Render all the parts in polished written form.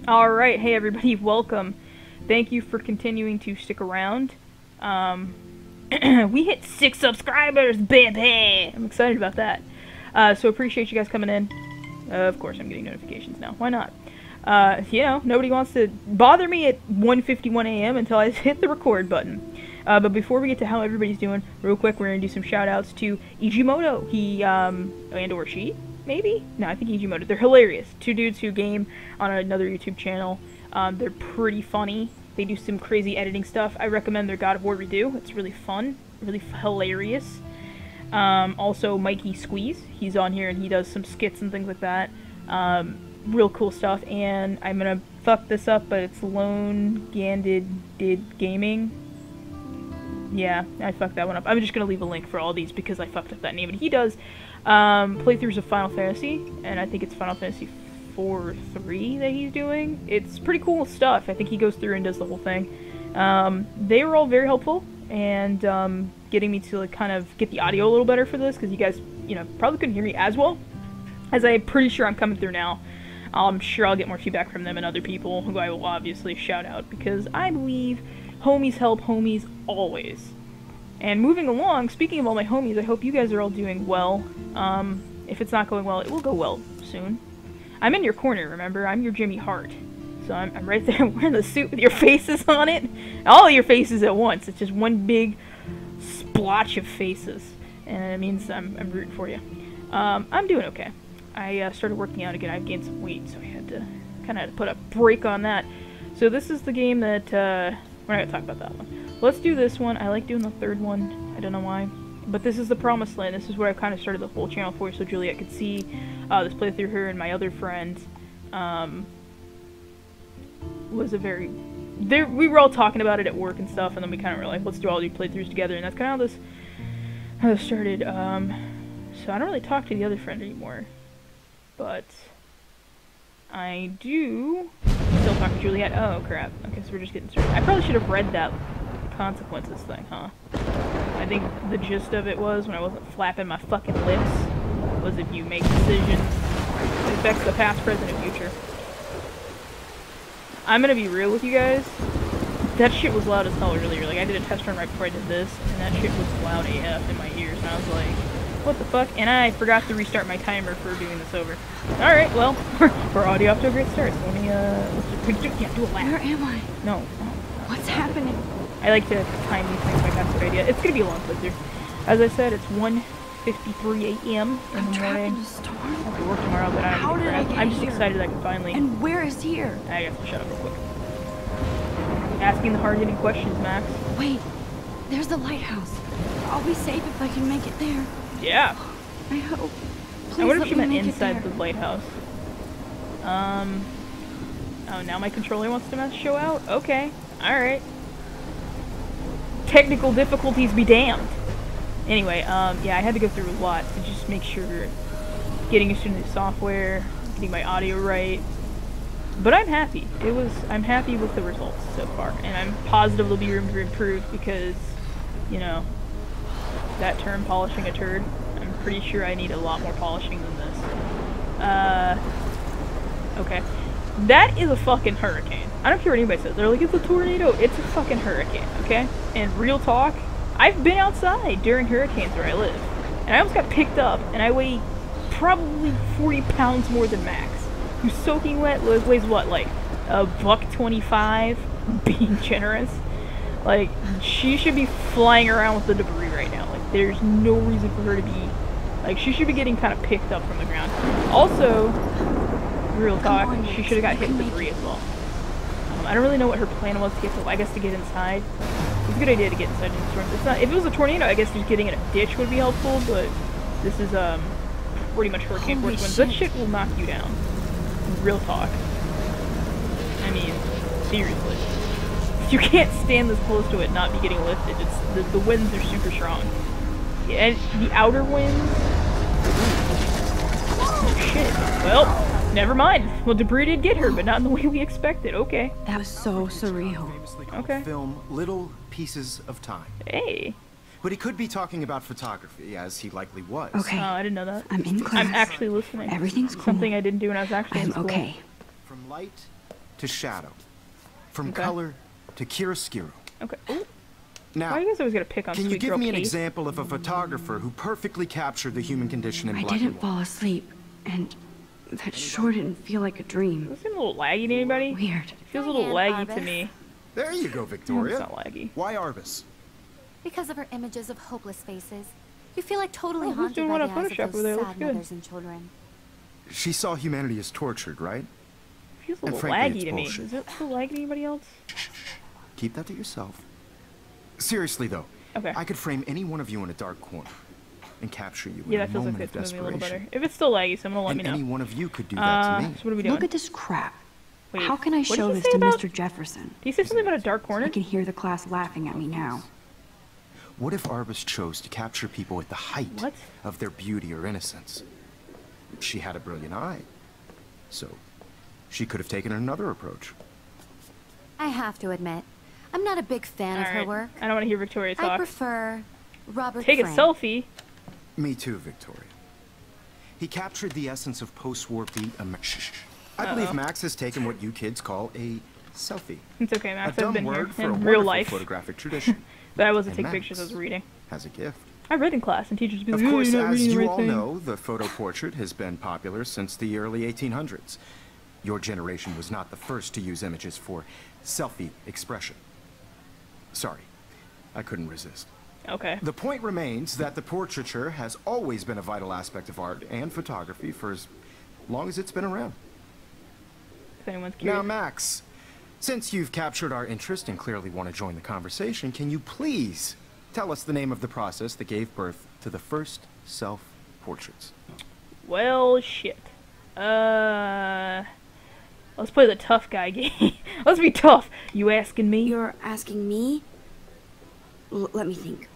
Alright, hey everybody, welcome. Thank you for continuing to stick around. We hit 6 subscribers, baby! I'm excited about that. So appreciate you guys coming in. Of course, I'm getting notifications now. Why not? You know, nobody wants to bother me at 1:51 a.m. until I hit the record button. But before we get to how everybody's doing, real quick, we're going to do some shoutouts to Ijimoto. He, and or she, maybe? No, I think Ijimoto. They're hilarious. 2 dudes who game on another YouTube channel. They're pretty funny. They do some crazy editing stuff. I recommend their God of War redo. It's really fun, really hilarious. Also, Mikey Squeeze. He's on here and he does some skits and things like that. Real cool stuff. And I'm going to fuck this up, but it's lonehandedgaming. Yeah, I fucked that one up. I'm just going to leave a link for all these because I fucked up that name. And he does playthroughs of Final Fantasy, and I think it's Final Fantasy 4-3 that he's doing. It's pretty cool stuff. I think he goes through and does the whole thing. They were all very helpful, and getting me to like, kind of get the audio a little better for this, because you guys, you know, probably couldn't hear me as well as I'm pretty sure I'm coming through now. I'm sure I'll get more feedback from them and other people who I will obviously shout out, because I believe homies help homies always. And moving along, speaking of all my homies, I hope you guys are all doing well. If it's not going well, it will go well soon. I'm in your corner, remember? I'm your Jimmy Hart. So I'm right there wearing the suit with your faces on it. All your faces at once. It's just one big splotch of faces. And it means I'm rooting for you. I'm doing okay. I started working out again. I've gained some weight, so I had to kind of put a break on that. So this is the game that, we're not going to talk about that one. Let's do this one. I like doing the third one. I don't know why. But this is the Promised Land. This is where I kind of started the whole channel for, so Juliet could see this playthrough. Her and my other friend was a very... we were all talking about it at work and stuff, and then we kind of were like, let's do all these playthroughs together, and that's kind of how this started. So I don't really talk to the other friend anymore. But I do still talk to Juliet. Oh, crap. Okay, so we're just getting started. I probably should have read that consequences thing, huh? I think the gist of it was, when I wasn't flapping my fucking lips, was if you make decisions, it affects the past, present, and future. I'm gonna be real with you guys. That shit was loud as hell earlier. Like, I did a test run right before I did this, and that shit was loud AF in my ears, and I was like, what the fuck? And I forgot to restart my timer for doing this over. Alright, well, we're already off to a great start. So let me, let's do a lap. Where am I? No. What's happening? I like to time these things like that's a good idea. It's gonna be a long playthrough. As I said, it's 1:53 a.m. in the morning. In a storm? I have to work tomorrow, but I don't give a crap. I'm just excited I can finally... And where is here? I have to shut up real quick. Asking the hard-hitting questions, Max. Wait, there's the lighthouse. I'll be safe if I can make it there. Yeah. I hope. Please I wonder if let she me meant make it inside there. the lighthouse. Oh, now my controller wants to show out? Okay. Alright. Technical difficulties be damned. Anyway, yeah, I had to go through a lot to just make sure getting used to the software, getting my audio right. But I'm happy. I'm happy with the results so far, and I'm positive there'll be room to improve because, you know, that term, polishing a turd, I'm pretty sure I need a lot more polishing than this. Okay. That is a fucking hurricane. I don't care what anybody says. They're like, it's a tornado. It's a fucking hurricane, okay? And real talk, I've been outside during hurricanes where I live. And I almost got picked up, and I weigh probably 40 pounds more than Max. Who's soaking wet, weighs what, like, $1.25? Being generous. Like, she should be flying around with the debris right now. Like, there's no reason for her to be... Like, she should be getting kind of picked up from the ground. Also... Real talk, she should have got hit with debris as well. I don't really know what her plan was to get to, I guess, to get inside. It's a good idea to get inside in the storm. It's not, if it was a tornado, I guess just getting in a ditch would be helpful, but this is, pretty much hurricane force winds. That shit will knock you down. Real talk. I mean, seriously. You can't stand this close to it not be getting lifted. It's, the winds are super strong. Yeah, and the outer winds... Oh, shit. Well... Never mind. Well, debris did get her, but not in the way we expected. Okay. That was so surreal. Okay. Film Little Pieces of Time. Hey. But he could be talking about photography, as he likely was. Okay. Oh, I didn't know that. I'm in class. I'm actually listening. Everything's cool. Something I didn't do when I was actually in I'm school. okay. From light to shadow, from Okay. color to chiaroscuro. Okay. Ooh. Now, Why are you guys always gonna pick on can you sweet give girl me an Kate? example of a photographer who perfectly captured the human condition in I black and didn't white? fall asleep, and that sure didn't feel like a dream. Does it seem a little laggy to anybody? Weird. It feels a little laggy to me. There you go, It's Victoria. not laggy. Why Arbus? Because of her images of hopeless faces. You feel like totally Oh, who's haunted doing by one the on eyes Photoshop of over there? those Looks sad good. mothers and children. She saw humanity as tortured, right? It feels a And little frankly, laggy it's to me. bullshit. Is it feel laggy to anybody else? Keep that to yourself. Seriously, though, Okay. I could frame any one of you in a dark corner and capture you Yeah, in a that feels like moment of it's moving a little desperation. better. If it's still laggy, someone will let And me know. any one of you could do that to me. So what are we doing? Look at this crap. Wait, How can I what did show he this say to about- Mr. Jefferson? Did you say something about a dark corner? I can hear the class laughing at me now. What if Arbus chose to capture people at the height What? of their beauty or innocence? She had a brilliant eye, so she could have taken another approach. I have to admit, I'm not a big fan of her Alright. work. I don't want to hear Victoria I talk. prefer Robert Take a Frank. selfie. Me too, Victoria. He captured the essence of post-war beat. I believe Max has taken what you kids call a selfie. It's okay, A Max. I've dumb been here word for a in real wonderful life. photographic tradition. But I wasn't And taking pictures, I Max was reading. has a gift. I read in class, and teachers would be Of like, "Oh, course, you're not as reading the you right all thing." know, the photo portrait has been popular since the early 1800s. Your generation was not the first to use images for selfie expression. Sorry, I couldn't resist. Okay. The point remains that the portraiture has always been a vital aspect of art and photography for as long as it's been around. If anyone's curious. Now, Max, since you've captured our interest and clearly want to join the conversation, can you please tell us the name of the process that gave birth to the first self-portraits? Well, shit. Let's play the tough guy game. Let's be tough. You asking me? You're asking me? Let me think.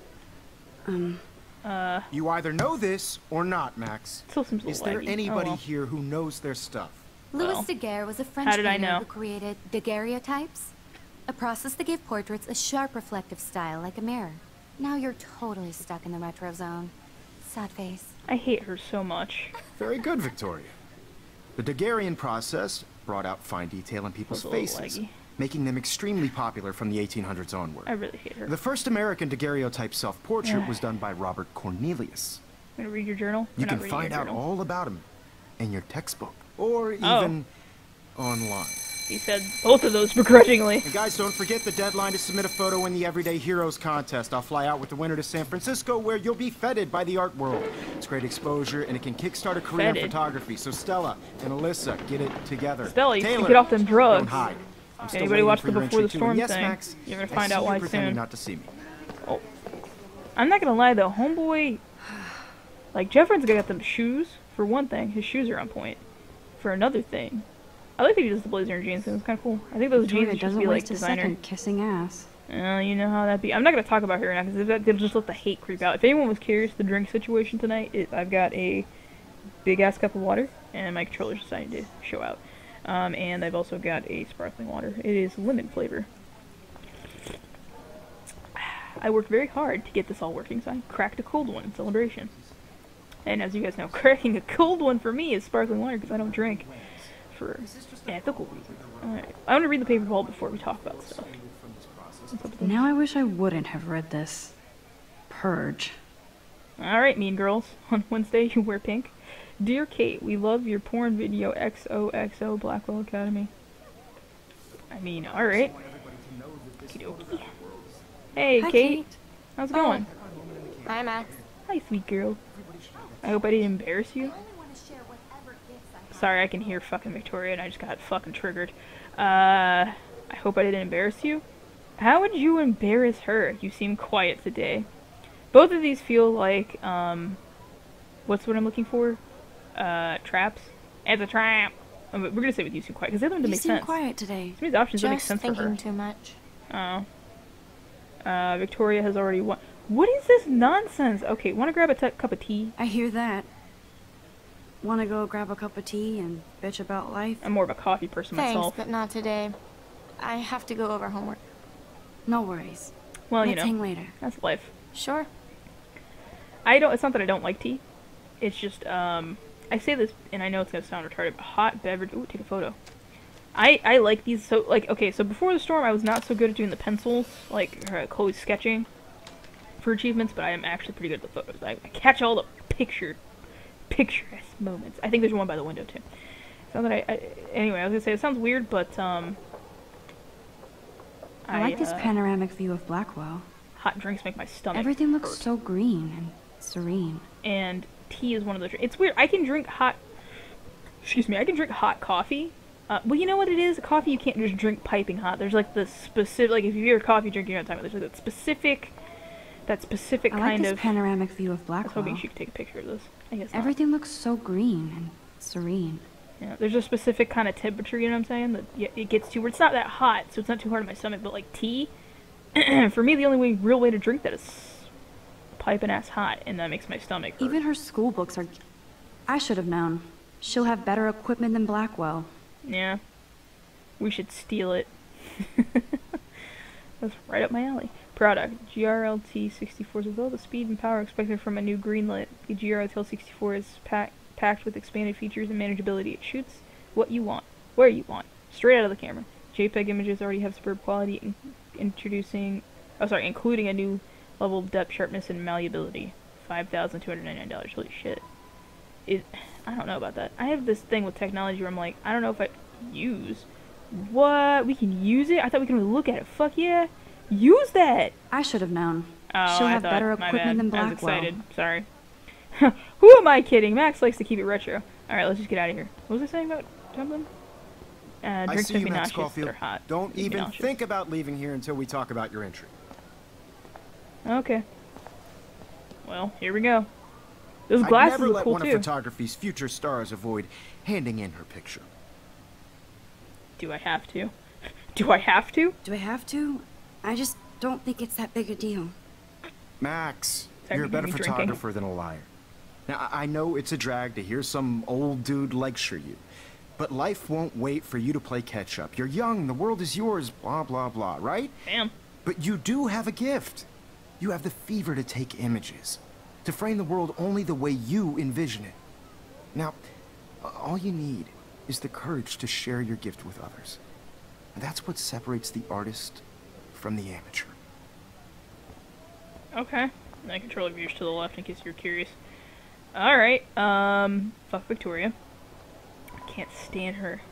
You either know this or not, Max. Still seems a Is little there laggy. anybody Oh, well. here who knows their stuff? Louis Well, Daguerre was a French how did I painter know? who created daguerreotypes, a process that gave portraits a sharp reflective style like a mirror. Now you're totally stuck in the retro zone. Sad face. I hate her so much. Very good, Victoria. The Daguerrean process brought out fine detail in people's That's a little faces, laggy. making them extremely popular from the 1800s onward. I really hate her. The first American daguerreotype self-portrait was done by Robert Cornelius. I'm gonna read your journal. You You're can not reading find your out journal. all about him in your textbook, or Oh. even online. He said both of those begrudgingly. And guys, don't forget the deadline to submit a photo in the Everyday Heroes contest. I'll fly out with the winner to San Francisco, where you'll be feted by the art world. It's great exposure, and it can kickstart a career in Feted? photography. So Stella and Alyssa, get it together. Stella, you should Taylor, get off them drugs. Don't hide. I'm still Anybody waiting watch for the your Before the entry, too. Storm And yes, thing? Max, You're gonna I find see out you why pretending soon. not to see me. Oh. I'm not gonna lie though, homeboy, like Jeffrey's got them shoes. For one thing, his shoes are on point. For another thing, I like that he does the blazer and jeans. It's kind of cool. I think those Victoria jeans should doesn't be like waste a designer. second kissing ass. You know how that be. I'm not gonna talk about her now because they'll just let the hate creep out. If anyone was curious, the drink situation tonight, I've got a big ass cup of water, and my controller's decided to show out. And I've also got a sparkling water. It is lemon flavor. I worked very hard to get this all working, so I cracked a cold one in celebration. And as you guys know, cracking a cold one for me is sparkling water because I don't drink for ethical reasons. Alright, I want to read the paper ball before we talk about stuff. Now I wish I wouldn't have read this. Purge. Alright, mean girls. On Wednesday, you wear pink. Dear Kate, we love your porn video XOXO Blackwell Academy. I mean, alright. Okey-dokey. Hey, Hi, Kate. How's it going? Hi, Max. Hi, sweet girl. I hope I didn't embarrass you. Sorry, I can hear fucking Victoria and I just got fucking triggered. I hope I didn't embarrass you. How would you embarrass her? You seem quiet today. Both of these feel like, what's what I'm looking for? Traps? As a trap. We're gonna say with you seem quiet, because the other one doesn't You make seem sense. quiet today. Some of these options don't make Just sense for her. thinking too much. Oh. Victoria has already won. What is this nonsense? Okay, wanna grab a cup of tea? I hear that. Wanna go grab a cup of tea and bitch about life? I'm more of a coffee person Thanks, myself. but not today. I have to go over homework. No worries. Well, you Let's know, hang later. that's life. Sure. It's not that I don't like tea. It's just, I say this, and I know it's gonna sound retarded, but hot beverage, ooh, take a photo. I like these, so, like, okay, so before the storm, I was not so good at doing the pencils, like, Chloe's sketching for achievements, but I am actually pretty good at the photos. I catch all the picturesque moments. I think there's one by the window, too. So that anyway, I was gonna say, it sounds weird, but, I like this panoramic view of Blackwell. Hot drinks make my stomach Everything looks hurt. so green and serene. And tea is one of those. It's weird. I can drink hot. Excuse me. I can drink hot coffee. Well, you know what it is? Coffee you can't just drink piping hot. There's like the specific. Like if you hear coffee drinking, you know what I'm talking about. There's like that specific I like kind this of panoramic view of I was Blackwell. hoping she could take a picture of this. I guess not. Everything looks so green and serene. Yeah, there's a specific kind of temperature. You know what I'm saying? That it gets to where it's not that hot, so it's not too hard on my stomach. But like tea, for me, the only real way to drink that is piping ass hot, and that makes my stomach hurt. Even her school books are... I should have known. She'll have better equipment than Blackwell. Yeah. We should steal it. That's right up my alley. Product. GRLT-64 is with all the speed and power expected from a new greenlit. The GRLT-64 is packed with expanded features and manageability. It shoots what you want, where you want, straight out of the camera. JPEG images already have superb quality, including a new level of depth, sharpness, and malleability. $5,299. Holy shit. I don't know about that. I have this thing with technology where I'm like, I don't know if I use. What? We can use it? I thought we can only look at it. Fuck yeah. Use that! I should have known. Oh, She'll I have thought, better my equipment bad. than I was Blackwell. excited. Sorry. Who am I kidding? Max likes to keep it retro. Alright, let's just get out of here. What was I saying about something? I Drinks see make you, me Max nauseous. Caulfield. They're hot. Don't Make me even nauseous. think about leaving here until we talk about your entry. Okay. Well, here we go. Those I'd glasses never look let cool one too. of photography's future stars avoid handing in her picture. Do I have to? Do I have to? Do I have to? I just don't think it's that big a deal. Max, Sorry, you're a better me drinking. photographer than a liar. Now, I know it's a drag to hear some old dude lecture you, but life won't wait for you to play catch-up. You're young, the world is yours, blah, blah, blah, right? Damn. But you do have a gift. You have the fever to take images, to frame the world only the way you envision it. Now, all you need is the courage to share your gift with others. And that's what separates the artist from the amateur. Okay. I control views to the left in case you're curious. Alright, fuck Victoria. I can't stand her.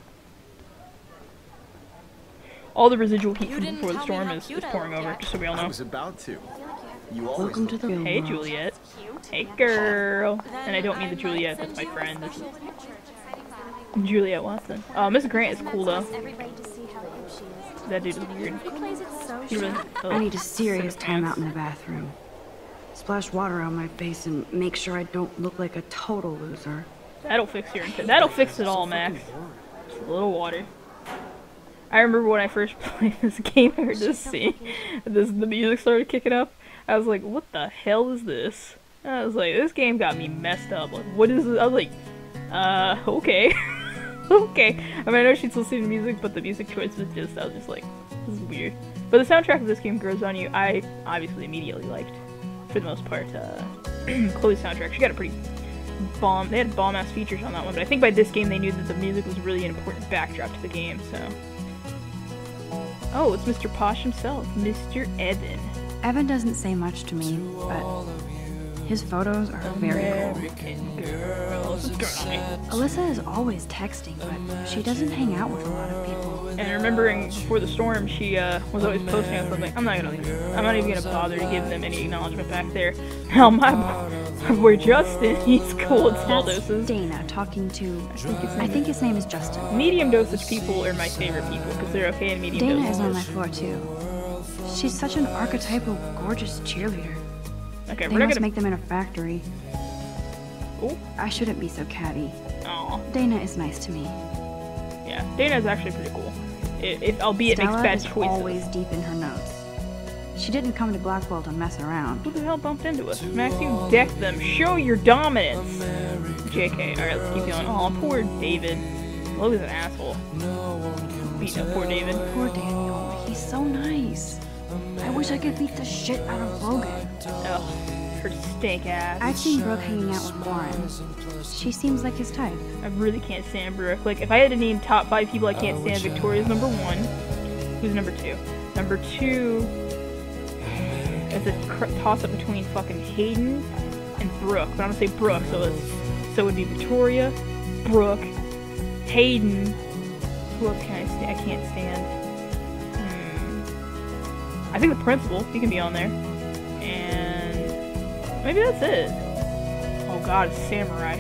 All the residual heat from before the storm is pouring over, just so we all know. I was about to. You always Welcome to the real Hey, world. Juliet. Hey, girl. And I don't mean the Juliet, that's my friend. This is Juliet Watson. Miss Grant is cool, though. That dude is weird. He really, I need a serious sit in timeout in the bathroom. Splash water on my face and make sure I don't look like a total loser. That'll fix that'll fix it all, Max. Just a little water. I remember when I first played this game, I heard this scene. The music started kicking up. I was like, what the hell is this? And I was like, this game got me messed up. Like, what is this? I was like, okay. Okay. I mean, I know she's listening to music, but the music choice was just, I was just like, this is weird. But the soundtrack of this game grows on you. I obviously immediately liked, for the most part, Chloe's soundtrack. She got a pretty they had bomb-ass features on that one, but I think by this game they knew that the music was really an important backdrop to the game, so. Oh, it's Mr. Posh himself, Mr. Evan. Evan doesn't say much to me, but his photos are very cool. American girls. What's going on? Alyssa is always texting, but she doesn't hang out with a lot of people. And remembering before the storm, she was always posting on something. I'm not even gonna bother to give them any acknowledgement back there. Now my boy Justin, he's cool at small doses. Dana talking to... I think his name is Justin. Medium dosage people are my favorite people because they're okay in medium Dana doses. is on my floor too. She's such an archetypal, gorgeous cheerleader. Okay, They we're not must gonna. make them in a factory. Oh, I shouldn't be so catty. aw. Dana is nice to me. Yeah, Dana is actually pretty cool. Albeit makes Stella bad is choices. always deep in her notes. She didn't come to Blackwell to mess around. Who the hell bumped into us? Max, you decked them. Show your dominance. JK. Alright, let's keep going. Aw, poor David. Chloe's an asshole. Beating up poor David. Poor Daniel. He's so nice. I wish I could beat the shit out of Logan. Ugh, her stink ass. I've seen Brooke hanging out with Warren. She seems like his type. I really can't stand Brooke. Like, if I had to name top 5 people I can't stand, Victoria's number 1. Who's number 2? Number 2 is a toss-up between fucking Hayden and Brooke. But I'm gonna say Brooke, so it would be Victoria, Brooke, Hayden. Who else can I stand? I can't stand. I think the principal, he can be on there. And maybe that's it. Oh god, it's Samurai.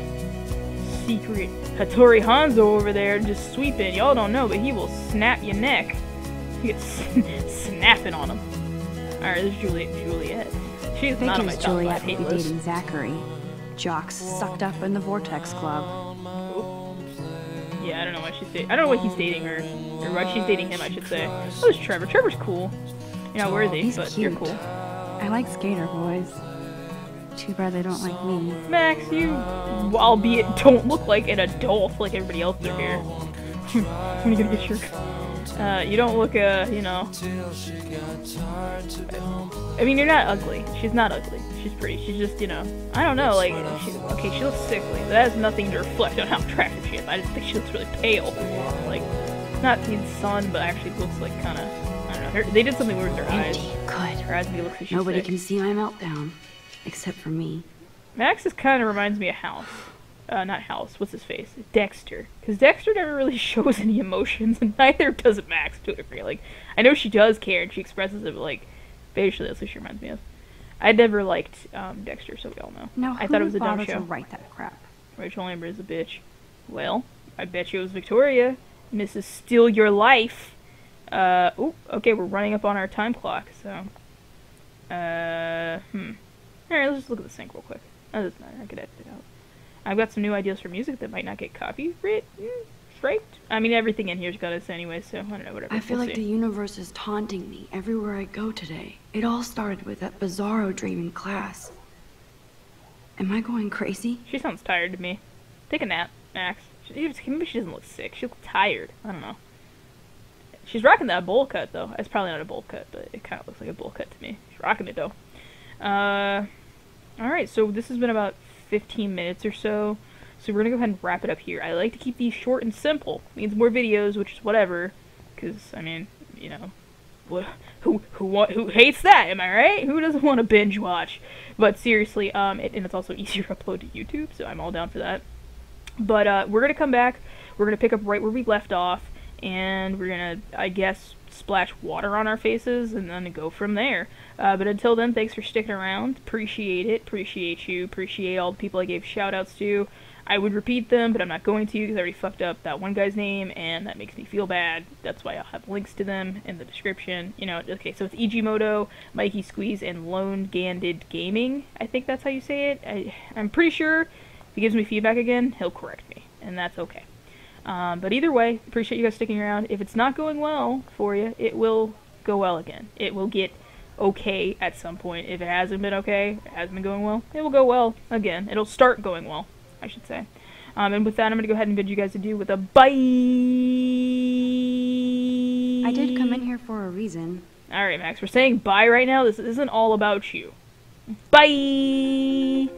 Secret Hattori Hanzo over there just sweeping. Y'all don't know, but he will snap your neck. He gets snapping on him. Alright, this is Juliet. She's not on my top 5 Juliet hate will be list. dating Zachary. Jock's sucked up in the Vortex Club. Yeah, I don't know why she's dating. I don't know why he's dating her, or why she's dating him, I should say. Oh, there's Trevor. Trevor's cool. You're not worthy, He's but cute. you're cool. I like skater boys. Too bad they don't like me. Max, you, albeit don't look like an adult like everybody else are here. When are you gonna get your... you don't look, you know... I mean, you're not ugly. She's not ugly. She's pretty. She's just, you know... I don't know, like... okay, she looks sickly, but that has nothing to reflect on how attractive she is. I just think she looks really pale. Like, not in the sun, but actually looks like kind of... I don't know. They did something weird with her eyes. Good. Her eyes make it look like she's Nobody sick. can see my meltdown. Except for me. Max just kind of reminds me of House. Not House. What's his face? Dexter. Because Dexter never really shows any emotions, and neither does Max to a degree. Like, I know she does care, and she expresses it, but, like, facially, that's what she reminds me of. I never liked Dexter, so we all know. Now, I thought it was a dumb to show. write that crap? Rachel Amber is a bitch. Well, I bet you it was Victoria. Mrs. Steal Your Life. Oh, okay, we're running up on our time clock, so... Alright, let's just look at the sync real quick. That doesn't matter, I could edit it out. I've got some new ideas for music that might not get copyright striked. I mean, everything in here's got us anyway, so I don't know, whatever. I feel We'll like see. the universe is taunting me everywhere I go today. It all started with that bizarro dream in class. Am I going crazy? She sounds tired to me. Take a nap, Max. Maybe she doesn't look sick. She looks tired. I don't know. She's rocking that bowl cut, though. It's probably not a bowl cut, but it kind of looks like a bowl cut to me. She's rocking it, though. Alright, so this has been about 15 minutes or so. So we're gonna go ahead and wrap it up here. I like to keep these short and simple. Means more videos, which is whatever. Because, I mean, you know, who hates that? Am I right? Who doesn't want to binge watch? But seriously, and it's also easier to upload to YouTube, so I'm all down for that. But we're gonna come back. We're gonna pick up right where we left off, and we're gonna, I guess, splash water on our faces and then go from there. But until then, thanks for sticking around. Appreciate it. Appreciate you. Appreciate all the people I gave shoutouts to. I would repeat them, but I'm not going to because I already fucked up that one guy's name, and that makes me feel bad. That's why I'll have links to them in the description. You know, okay, so it's Igimoto, Mikey Squeeze, and lonehandedgaming. I think that's how you say it. I'm pretty sure if he gives me feedback again, he'll correct me, and that's okay. But either way, appreciate you guys sticking around. If it's not going well for you, it will go well again. It will get okay at some point. If it hasn't been okay, it hasn't been going well, it will go well again. It'll start going well, I should say. And with that, I'm going to go ahead and bid you guys adieu with a bye! I did come in here for a reason. Alright, Max, we're saying bye right now. This isn't all about you. Bye!